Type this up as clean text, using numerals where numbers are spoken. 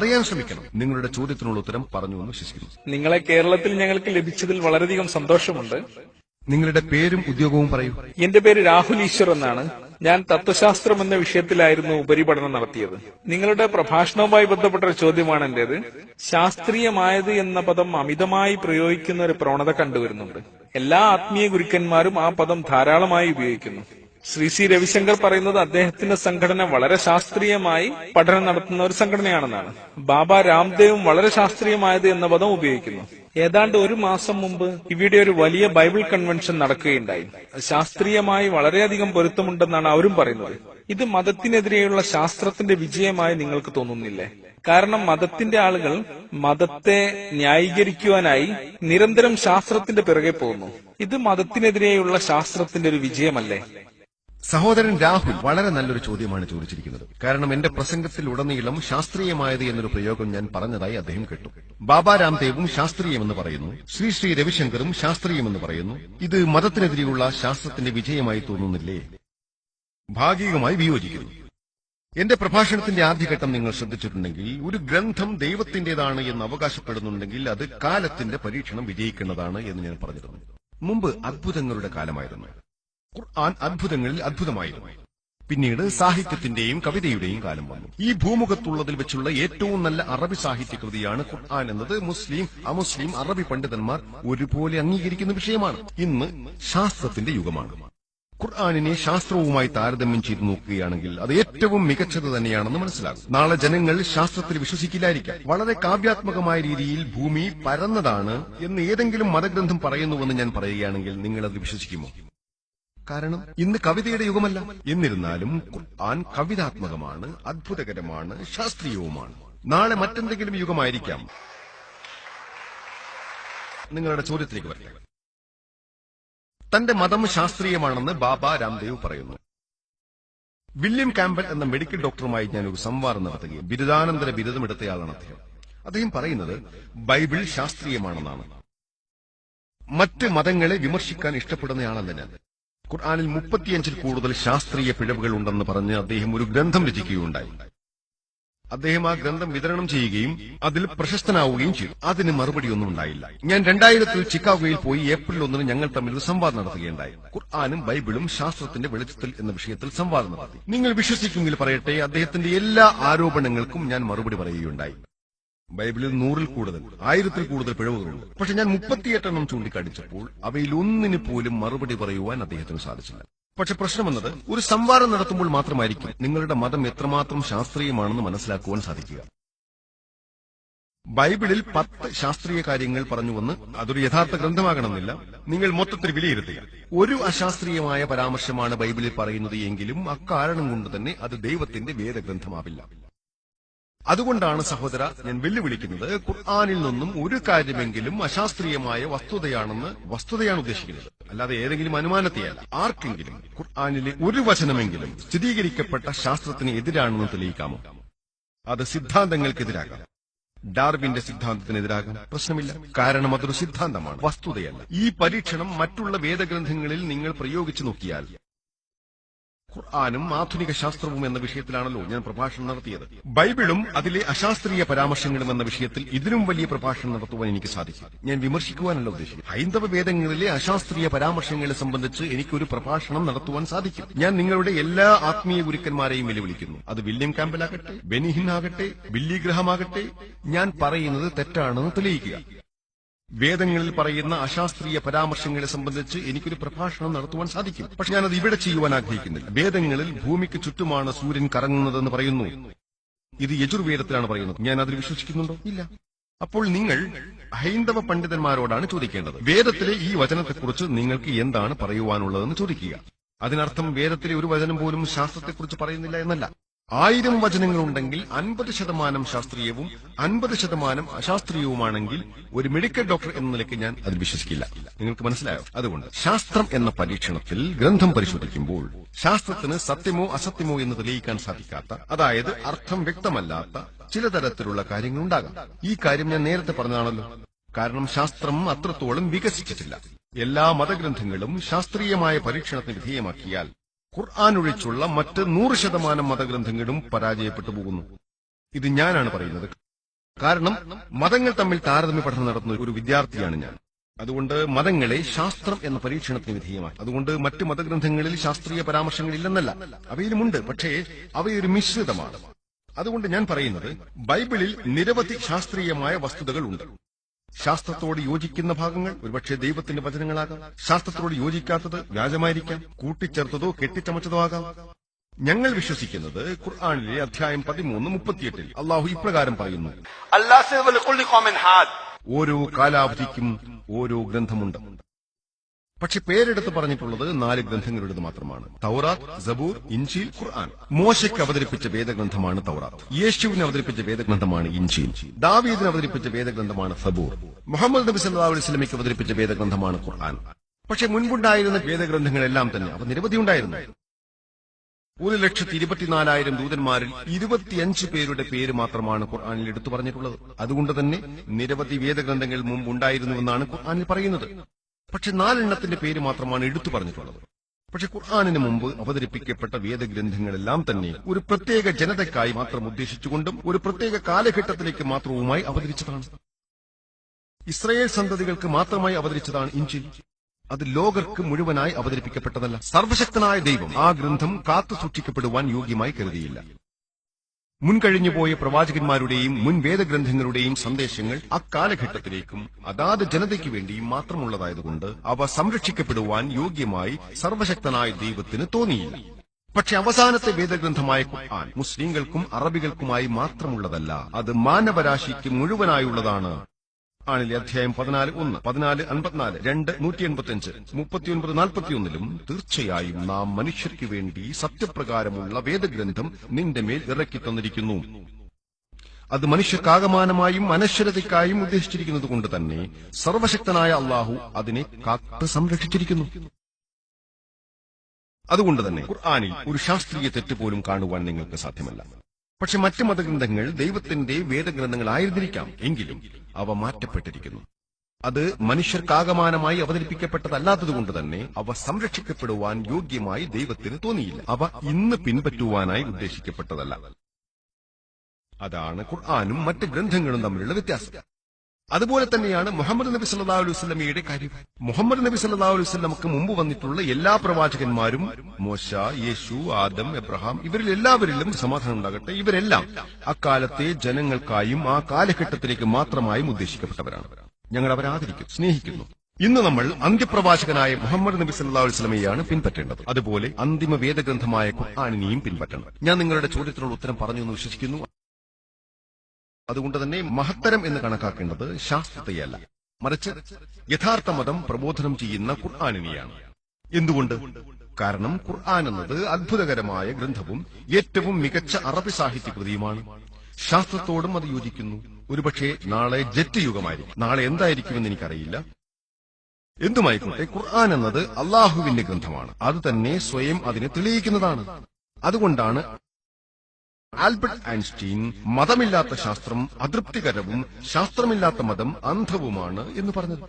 അറിയാൻ ശ്രമിക്കണം. നിങ്ങളുടെ ചോദ്യത്തിനുള്ള ഉത്തരം പറഞ്ഞു എന്ന് വിശ്വസിക്കുന്നു. നിങ്ങളെ കേരളത്തിൽ ഞങ്ങൾക്ക് ലഭിച്ചതിൽ വളരെയധികം സന്തോഷമുണ്ട്. നിങ്ങളുടെ പേരും ഉദ്യോഗവും പറയൂ. എന്റെ പേര് രാഹുൽ ഈശ്വർ എന്നാണ്. ഞാൻ തത്വശാസ്ത്രം എന്ന വിഷയത്തിലായിരുന്നു ഉപരിപഠനം നടത്തിയത്. നിങ്ങളുടെ പ്രഭാഷണവുമായി ബന്ധപ്പെട്ട ഒരു ചോദ്യമാണ് എന്റേത്. ശാസ്ത്രീയമായത് എന്ന പദം അമിതമായി പ്രയോഗിക്കുന്ന ഒരു പ്രവണത കണ്ടുവരുന്നുണ്ട്. എല്ലാ ആത്മീയ ഗുരുക്കന്മാരും ആ പദം ധാരാളമായി ഉപയോഗിക്കുന്നു. ശ്രീ സി രവിശങ്കർ പറയുന്നത് അദ്ദേഹത്തിന്റെ സംഘടന വളരെ ശാസ്ത്രീയമായി പഠനം നടത്തുന്ന ഒരു സംഘടനയാണെന്നാണ്. ബാബ രാംദേവും വളരെ ശാസ്ത്രീയമായത് എന്ന പദം ഉപയോഗിക്കുന്നു. ഏതാണ്ട് ഒരു മാസം മുമ്പ് ഇവിടെ ഒരു വലിയ ബൈബിൾ കൺവെൻഷൻ നടക്കുകയുണ്ടായി. ശാസ്ത്രീയമായി വളരെയധികം പൊരുത്തമുണ്ടെന്നാണ് അവരും പറയുന്നത്. ഇത് മതത്തിനെതിരെയുള്ള ശാസ്ത്രത്തിന്റെ വിജയമായി നിങ്ങൾക്ക് തോന്നുന്നില്ലേ? കാരണം മതത്തിന്റെ ആളുകൾ മതത്തെ ന്യായീകരിക്കുവാനായി നിരന്തരം ശാസ്ത്രത്തിന്റെ പിറകെ പോകുന്നു. ഇത് മതത്തിനെതിരെയുള്ള ശാസ്ത്രത്തിന്റെ ഒരു വിജയമല്ലേ? സഹോദരൻ രാഹുൽ വളരെ നല്ലൊരു ചോദ്യമാണ് ചോദിച്ചിരിക്കുന്നത്. കാരണം എന്റെ പ്രസംഗത്തിൽ ഉടനീളം ശാസ്ത്രീയമായത് എന്നൊരു പ്രയോഗം ഞാൻ പറഞ്ഞതായി അദ്ദേഹം കേട്ടു. ബാബ രാംദേവും ശാസ്ത്രീയമെന്ന് പറയുന്നു, ശ്രീ രവിശങ്കറും ശാസ്ത്രീയമെന്ന് പറയുന്നു. ഇത് മതത്തിനെതിരെയുള്ള ശാസ്ത്രത്തിന്റെ വിജയമായി തോന്നുന്നില്ലേ? ഭാഗികമായി വിയോജിക്കുന്നു. എന്റെ പ്രഭാഷണത്തിന്റെ ആദ്യഘട്ടം നിങ്ങൾ ശ്രദ്ധിച്ചിട്ടുണ്ടെങ്കിൽ, ഒരു ഗ്രന്ഥം ദൈവത്തിന്റേതാണ് എന്ന് അവകാശപ്പെടുന്നുണ്ടെങ്കിൽ അത് കാലത്തിന്റെ പരീക്ഷണം വിജയിക്കുന്നതാണ് എന്ന് ഞാൻ പറഞ്ഞിരുന്നു. മുമ്പ് അത്ഭുതങ്ങളുടെ കാലമായിരുന്നു. ഖുർആൻ അത്ഭുതങ്ങളിൽ അത്ഭുതമായിരുന്നു. പിന്നീട് സാഹിത്യത്തിന്റെയും കവിതയുടെയും കാലം വന്നു. ഈ ഭൂമുഖത്തുള്ളതിൽ വെച്ചുള്ള ഏറ്റവും നല്ല അറബി സാഹിത്യകൃതിയാണ് ഖുർആൻ എന്നത് മുസ്ലിം അമുസ്ലിം അറബി പണ്ഡിതന്മാർ ഒരുപോലെ അംഗീകരിക്കുന്ന വിഷയമാണ്. ഇന്ന് ശാസ്ത്രത്തിന്റെ യുഗമാണ്. ഖുർആനിനെ ശാസ്ത്രവുമായി താരതമ്യം ചെയ്തു നോക്കുകയാണെങ്കിൽ അത് ഏറ്റവും മികച്ചത് തന്നെയാണെന്ന് മനസ്സിലാകും. നാളെ ജനങ്ങൾ ശാസ്ത്രത്തിൽ വിശ്വസിക്കില്ലായിരിക്കാം. വളരെ കാവ്യാത്മകമായ രീതിയിൽ ഭൂമി പരന്നതാണ് എന്ന് ഏതെങ്കിലും മതഗ്രന്ഥം പറയുന്നുവെന്ന് ഞാൻ പറയുകയാണെങ്കിൽ നിങ്ങൾ അത് വിശ്വസിക്കുമോ? കാരണം ഇന്ന് കവിതയുടെ യുഗമല്ല. എന്നിരുന്നാലും ഖുർആൻ കവിതാത്മകമാണ്, അത്ഭുതകരമാണ്, ശാസ്ത്രീയവുമാണ്. നാളെ മറ്റെന്തെങ്കിലും യുഗമായിരിക്കാം. നിങ്ങളുടെ ചോദ്യത്തിലേക്ക് വരട്ടെ. തന്റെ മതം ശാസ്ത്രീയമാണെന്ന് ബാബ രാംദേവ് പറയുന്നു. വില്യം കാമ്പൽ എന്ന മെഡിക്കൽ ഡോക്ടറുമായി ഞാൻ ഒരു സംവാദം നടത്തുകയും ബിരുദാനന്തര ബിരുദമെടുത്തയാളാണ് അദ്ദേഹം. അദ്ദേഹം പറയുന്നത് ബൈബിൾ ശാസ്ത്രീയമാണെന്നാണ്. മറ്റ് മതങ്ങളെ വിമർശിക്കാൻ ഇഷ്ടപ്പെടുന്നയാളല്ല ഞാൻ. ഖുർആനിൽ 35 കൂടുതൽ ശാസ്ത്രീയ പിഴവുകൾ ഉണ്ടെന്ന് പറഞ്ഞ് അദ്ദേഹം ഒരു ഗ്രന്ഥം രചിക്കുകയുണ്ടായി. അദ്ദേഹം ആ ഗ്രന്ഥം വിതരണം ചെയ്യുകയും അതിൽ പ്രശസ്തനാവുകയും ചെയ്തു. അതിന് മറുപടിയൊന്നും ഉണ്ടായില്ല. ഞാൻ 2000 ചിക്കാഗോയിൽ പോയി ഏപ്രിൽ 1 ഞങ്ങൾ തമ്മിൽ ഒരു സംവാദം നടത്തുകയുണ്ടായി. ഖുർആനും ബൈബിളും ശാസ്ത്രത്തിന്റെ വെളിച്ചത്തിൽ എന്ന വിഷയത്തിൽ സംവാദം നടത്തി. നിങ്ങൾ വിശ്വസിക്കുമെങ്കിൽ പറയട്ടെ, അദ്ദേഹത്തിന്റെ എല്ലാ ആരോപണങ്ങൾക്കും ഞാൻ മറുപടി പറയുകയുണ്ടായി. ബൈബിളിൽ 100-ൽ കൂടുതൽ 1000-ൽ കൂടുതൽ പിഴവുകളുണ്ട്. പക്ഷെ ഞാൻ 38 എണ്ണം ചൂണ്ടിക്കാണിച്ചപ്പോൾ അവയിൽ ഒന്നിന് പോലും മറുപടി പറയുവാൻ അദ്ദേഹത്തിന് സാധിച്ചില്ല. പക്ഷെ പ്രശ്നമെന്നത് ഒരു സംവാദം നടത്തുമ്പോൾ മാത്രമായിരിക്കും നിങ്ങളുടെ മതം എത്രമാത്രം ശാസ്ത്രീയമാണെന്ന് മനസ്സിലാക്കുവാൻ സാധിക്കുക. ബൈബിളിൽ 10 ശാസ്ത്രീയ കാര്യങ്ങൾ പറഞ്ഞുവെന്ന് അതൊരു യഥാർത്ഥ ഗ്രന്ഥമാകണമെന്നില്ല. നിങ്ങൾ മൊത്തത്തിൽ വിലയിരുത്തുക. ഒരു അശാസ്ത്രീയമായ പരാമർശമാണ് ബൈബിളിൽ പറയുന്നത് എങ്കിലും അക്കാരണം കൊണ്ട് തന്നെ അത് ദൈവത്തിന്റെ വേദഗ്രന്ഥമാവില്ല. അതുകൊണ്ടാണ് സഹോദര ഞാൻ വെല്ലുവിളിക്കുന്നത്, ഖുർആനിൽ നിന്നും ഒരു കാര്യമെങ്കിലും അശാസ്ത്രീയമായ വസ്തുതയാണ് ഉദ്ദേശിക്കുന്നത്, അല്ലാതെ ഏതെങ്കിലും അനുമാനത്തെയല്ല. ആർക്കെങ്കിലും ഖുർആനിലെ ഒരു വചനമെങ്കിലും സ്ഥിരീകരിക്കപ്പെട്ട ശാസ്ത്രത്തിന് എതിരാണെന്ന് തെളിയിക്കാമോ? അത് സിദ്ധാന്തങ്ങൾക്കെതിരാകാം. ഡാർവിന്റെ സിദ്ധാന്തത്തിനെതിരാകാം. പ്രശ്നമില്ല. കാരണം അതൊരു സിദ്ധാന്തമാണ്, വസ്തുതയല്ല. ഈ പരീക്ഷണം മറ്റുള്ള വേദഗ്രന്ഥങ്ങളിൽ നിങ്ങൾ പ്രയോഗിച്ചു നോക്കിയാൽ, ഖുർആനും ആധുനിക ശാസ്ത്രവും എന്ന വിഷയത്തിലാണല്ലോ ഞാൻ പ്രഭാഷണം നടത്തിയത്. ബൈബിളും അതിലെ അശാസ്ത്രീയ പരാമർശങ്ങളും എന്ന വിഷയത്തിൽ ഇതിലും വലിയ പ്രഭാഷണം നടത്തുവാൻ എനിക്ക് സാധിക്കും. ഞാൻ വിമർശിക്കുവാനല്ല ഉദ്ദേശിക്കുന്നത്. ഹൈന്ദവ വേദങ്ങളിലെ അശാസ്ത്രീയ പരാമർശങ്ങളെ സംബന്ധിച്ച് എനിക്കൊരു പ്രഭാഷണം നടത്തുവാൻ സാധിക്കും. ഞാൻ നിങ്ങളുടെ എല്ലാ ആത്മീയ ഗുരുക്കന്മാരെയും വെല്ലുവിളിക്കുന്നു. അത് വില്യം കാമ്പലാകട്ടെ, ബെനിഹിൻ ആകട്ടെ, ബില്ലി ഗ്രഹാം ആകട്ടെ, ഞാൻ പറയുന്നത് തെറ്റാണെന്ന് തെളിയിക്കുക. വേദങ്ങളിൽ പറയുന്ന അശാസ്ത്രീയ പരാമർശങ്ങളെ സംബന്ധിച്ച് എനിക്കൊരു പ്രഭാഷണം നടത്തുവാൻ സാധിക്കും. പക്ഷെ ഞാനത് ഇവിടെ ചെയ്യുവാൻ ആഗ്രഹിക്കുന്നില്ല. വേദങ്ങളിൽ ഭൂമിക്ക് ചുറ്റുമാണ് സൂര്യൻ കറങ്ങുന്നതെന്ന് പറയുന്നു. ഇത് യജുർവേദത്തിലാണ് പറയുന്നത്. ഞാൻ അതിൽ വിശ്വസിക്കുന്നുണ്ടോ? ഇല്ല. അപ്പോൾ നിങ്ങൾ ഹൈന്ദവ പണ്ഡിതന്മാരോടാണ് ചോദിക്കേണ്ടത്, വേദത്തിലെ ഈ വചനത്തെക്കുറിച്ച് നിങ്ങൾക്ക് എന്താണ് പറയുവാനുള്ളതെന്ന് ചോദിക്കുക. അതിനർത്ഥം വേദത്തിലെ ഒരു വചനം പോലും ശാസ്ത്രത്തെക്കുറിച്ച് പറയുന്നില്ല എന്നല്ല. 1000 വചനങ്ങളുണ്ടെങ്കിൽ 50% ശാസ്ത്രീയവും 50% അശാസ്ത്രീയവുമാണെങ്കിൽ ഒരു മെഡിക്കൽ ഡോക്ടർ എന്ന നിലയ്ക്ക് ഞാൻ അതിൽ വിശ്വസിക്കില്ല. നിങ്ങൾക്ക് മനസ്സിലായോ? അതുകൊണ്ട് ശാസ്ത്രം എന്ന പരീക്ഷണത്തിൽ ഗ്രന്ഥം പരിശോധിക്കുമ്പോൾ ശാസ്ത്രത്തിന് സത്യമോ അസത്യമോ എന്ന് തെളിയിക്കാൻ സാധിക്കാത്ത, അതായത് അർത്ഥം വ്യക്തമല്ലാത്ത ചില തരത്തിലുള്ള കാര്യങ്ങളുണ്ടാകാം. ഈ കാര്യം ഞാൻ നേരത്തെ പറഞ്ഞതാണല്ലോ. കാരണം ശാസ്ത്രം അത്രത്തോളം വികസിച്ചിട്ടില്ല. എല്ലാ മതഗ്രന്ഥങ്ങളും ശാസ്ത്രീയമായ പരീക്ഷണത്തിന് വിധേയമാക്കിയാൽ ഖുർആൻ ഒഴിച്ചുള്ള മറ്റ് 100% മതഗ്രന്ഥങ്ങളും പരാജയപ്പെട്ടു പോകുന്നു. ഇത് ഞാനാണ് പറയുന്നത്. കാരണം മതങ്ങൾ തമ്മിൽ താരതമ്യ പഠനം നടത്തുന്ന ഒരു വിദ്യാർത്ഥിയാണ് ഞാൻ. അതുകൊണ്ട് മതങ്ങളെ ശാസ്ത്രം എന്ന പരീക്ഷണത്തിന് വിധേയമാക്കി. അതുകൊണ്ട് മറ്റ് മതഗ്രന്ഥങ്ങളിൽ ശാസ്ത്രീയ പരാമർശങ്ങളില്ലെന്നല്ല, അവയിലുമുണ്ട്. പക്ഷേ അവയൊരു മിശ്രിതമാണ്. അതുകൊണ്ട് ഞാൻ പറയുന്നത്, ബൈബിളിൽ നിരവധി ശാസ്ത്രീയമായ വസ്തുതകൾ ഉണ്ട്. ശാസ്ത്രത്തോട് യോജിക്കുന്ന ഭാഗങ്ങൾ ഒരുപക്ഷെ ദൈവത്തിന്റെ വചനങ്ങളാകാം. ശാസ്ത്രത്തോട് യോജിക്കാത്തത് വ്യാജമായിരിക്കാം, കൂട്ടിച്ചേർത്തതോ കെട്ടിച്ചമച്ചതോ ആകാം. ഞങ്ങൾ വിശ്വസിക്കുന്നത് ഖുർആനിലെ അധ്യായം 13:38 അള്ളാഹു ഇപ്രകാരം പറയുന്നു: ഓരോ കാലാവധിക്കും ഓരോ ഗ്രന്ഥമുണ്ട്. പക്ഷെ പേരെടുത്ത് പറഞ്ഞിട്ടുള്ളത് 4 ഗ്രന്ഥങ്ങളുടേത് മാത്രമാണ്: തൗറാത്ത്, സബൂർ, ഇൻജീൽ, ഖുർആൻ. മോശയ്ക്ക് അവതരിപ്പിച്ച വേദഗ്രന്ഥമാണ് തൗറാത്ത്. യേശുവിന് അവതരിപ്പിച്ച വേദഗ്രന്ഥമാണ് ഇൻജീൽ. ദാവീദിന് അവതരിപ്പിച്ച വേദഗ്രന്ഥമാണ് സബൂർ. മുഹമ്മദ് നബി സല്ലല്ലാഹു അലൈഹി വസല്ലമയ്ക്ക് അവതരിപ്പിച്ച വേദഗ്രന്ഥമാണ് ഖുർആൻ. പക്ഷെ മുൻപുണ്ടായിരുന്ന വേദഗ്രന്ഥങ്ങളെല്ലാം തന്നെ അവ നിരവധി ഉണ്ടായിരുന്നു. 1,24,000 ദൂതന്മാരിൽ 25 പേരുടെ പേര് മാത്രമാണ് ഖുർആനിൽ എടുത്തു പറഞ്ഞിട്ടുള്ളത്. അതുകൊണ്ട് തന്നെ നിരവധി വേദഗ്രന്ഥങ്ങൾ മുമ്പ് ഉണ്ടായിരുന്നുവെന്നാണ് ഖുർആനിൽ പറയുന്നത്. പക്ഷെ 4 എണ്ണത്തിന്റെ പേര് മാത്രമാണ് എടുത്തു പറഞ്ഞിട്ടുള്ളത്. പക്ഷെ ഖുർആനിന് മുമ്പ് അവതരിപ്പിക്കപ്പെട്ട വേദഗ്രന്ഥങ്ങളെല്ലാം തന്നെ ഒരു പ്രത്യേക ജനതയ്ക്കായി മാത്രം ഉദ്ദേശിച്ചുകൊണ്ടും ഒരു പ്രത്യേക കാലഘട്ടത്തിലേക്ക് മാത്രവുമായി അവതരിച്ചതാണ്. ഇസ്രായേൽ സന്തതികൾക്ക് മാത്രമായി അവതരിച്ചതാണ് ഇൻജീൽ. അത് ലോകർക്ക് മുഴുവനായി അവതരിപ്പിക്കപ്പെട്ടതല്ല. സർവശക്തനായ ദൈവം ആ ഗ്രന്ഥം കാത്തു സൂക്ഷിക്കപ്പെടുവാൻ യോഗ്യമായി കരുതിയില്ല. മുൻകഴിഞ്ഞുപോയ പ്രവാചകന്മാരുടെയും മുൻ വേദഗ്രന്ഥങ്ങളുടെയും സന്ദേശങ്ങൾ അക്കാലഘട്ടത്തിലേക്കും അതാത് ജനതയ്ക്ക് വേണ്ടിയും മാത്രമുള്ളതായതുകൊണ്ട് അവ സംരക്ഷിക്കപ്പെടുവാൻ യോഗ്യമായി സർവശക്തനായ ദൈവത്തിന് തോന്നിയില്ല. പക്ഷെ അവസാനത്തെ വേദഗ്രന്ഥമായ ഖുർആൻ മുസ്ലിങ്ങൾക്കും അറബികൾക്കുമായി മാത്രമുള്ളതല്ല, അത് മാനവരാശിക്ക് മുഴുവനായുള്ളതാണ്. ആണിലെ അധ്യായം 14:1, 14:54, 2:185, 39:41 തീർച്ചയായും നാം മനുഷ്യർക്ക് വേണ്ടി സത്യപ്രകാരമുള്ള വേദഗ്രന്ഥം നിന്റെ മേൽ ഇറക്കി തന്നിരിക്കുന്നു. അത് മനുഷ്യർക്കാകമാനമായും അനശ്വരതയ്ക്കായും ഉദ്ദേശിച്ചിരിക്കുന്നത് കൊണ്ട് തന്നെ സർവശക്തനായ അള്ളാഹു അതിനെ കാത്ത് സംരക്ഷിച്ചിരിക്കുന്നു. അതുകൊണ്ട് തന്നെ ഖുർആനിൽ ഒരു ശാസ്ത്രീയ തെറ്റ് പോലും കാണുവാൻ നിങ്ങൾക്ക് സാധ്യമല്ല. പക്ഷെ മറ്റ് മതഗ്രന്ഥങ്ങൾ ദൈവത്തിന്റെ വേദഗ്രന്ഥങ്ങളായിരുന്നിരിക്കാം, എങ്കിലും അവ മാറ്റപ്പെട്ടിരിക്കുന്നു. അത് മനുഷ്യർക്കാകമാനമായി അവതരിപ്പിക്കപ്പെട്ടതല്ലാത്തതുകൊണ്ട് തന്നെ അവ സംരക്ഷിക്കപ്പെടുവാൻ യോഗ്യമായി ദൈവത്തിന് തോന്നിയില്ല. അവ ഇന്ന് പിൻപറ്റുവാനായി ഉദ്ദേശിക്കപ്പെട്ടതല്ല. അതാണ് ഖുർആനും മറ്റ് ഗ്രന്ഥങ്ങളും തമ്മിലുള്ള വ്യത്യാസം. അതുപോലെ തന്നെയാണ് മുഹമ്മദ് നബി സല്ലല്ലാഹു അലൈഹി വസല്ലമയുടെ കാര്യം. മുഹമ്മദ് നബി സല്ലല്ലാഹു അലൈഹി വസല്ലമക്ക് മുമ്പ് വന്നിട്ടുള്ള എല്ലാ പ്രവാചകന്മാരും, മോശ, യേശു, ആദം, എബ്രഹാം, ഇവരിൽ എല്ലാവരിലും സമാധാനം ഉണ്ടാകട്ടെ, ഇവരെല്ലാം അക്കാലത്തെ ജനങ്ങൾക്കായും ആ കാലഘട്ടത്തിലേക്ക് മാത്രമായും ഉദ്ദേശിക്കപ്പെട്ടവരാണ്. ഞങ്ങൾ അവരെ ആദരിക്കുന്നു, സ്നേഹിക്കുന്നു. ഇന്ന് നമ്മൾ അന്ത്യപ്രവാചകനായ മുഹമ്മദ് നബി സല്ലല്ലാഹു അലൈഹി വസല്ലമയെയാണ് പിൻപറ്റേണ്ടത്. അതുപോലെ അന്തിമ വേദഗ്രന്ഥമായ ഖുർആനിനെയും പിൻപറ്റണം. ഞാൻ നിങ്ങളുടെ ചോദ്യത്തിനുള്ള ഉത്തരം പറഞ്ഞു എന്ന് വിശ്വസിക്കുന്നു. അതുകൊണ്ട് തന്നെ മഹത്തരം എന്ന് കണക്കാക്കേണ്ടത് ശാസ്ത്രത്തെയല്ല, മറിച്ച് യഥാർത്ഥ മതം പ്രബോധനം ചെയ്യുന്ന ഖുർആനിനെയാണ്. എന്തുകൊണ്ട്? കാരണം ഖുർആൻ എന്നത് അത്ഭുതകരമായ ഗ്രന്ഥവും ഏറ്റവും മികച്ച അറബി സാഹിത്യകൃതിയുമാണ്. ശാസ്ത്രത്തോടും അത് യോജിക്കുന്നു. ഒരുപക്ഷെ നാളെ ജെറ്റ് യുഗമായിരിക്കും, നാളെ എന്തായിരിക്കുമെന്ന് എനിക്കറിയില്ല. എന്തുമായിക്കോട്ടെ, ഖുർആൻ എന്നത് അള്ളാഹുവിന്റെ ഗ്രന്ഥമാണ്. അത് തന്നെ സ്വയം അതിനെ തെളിയിക്കുന്നതാണ്. അതുകൊണ്ടാണ് ആൽബർട്ട് ഐൻസ്റ്റീൻ മതമില്ലാത്ത ശാസ്ത്രം അതൃപ്തികരവും ശാസ്ത്രമില്ലാത്ത മതം അന്ധവുമാണ് എന്ന് പറഞ്ഞത്.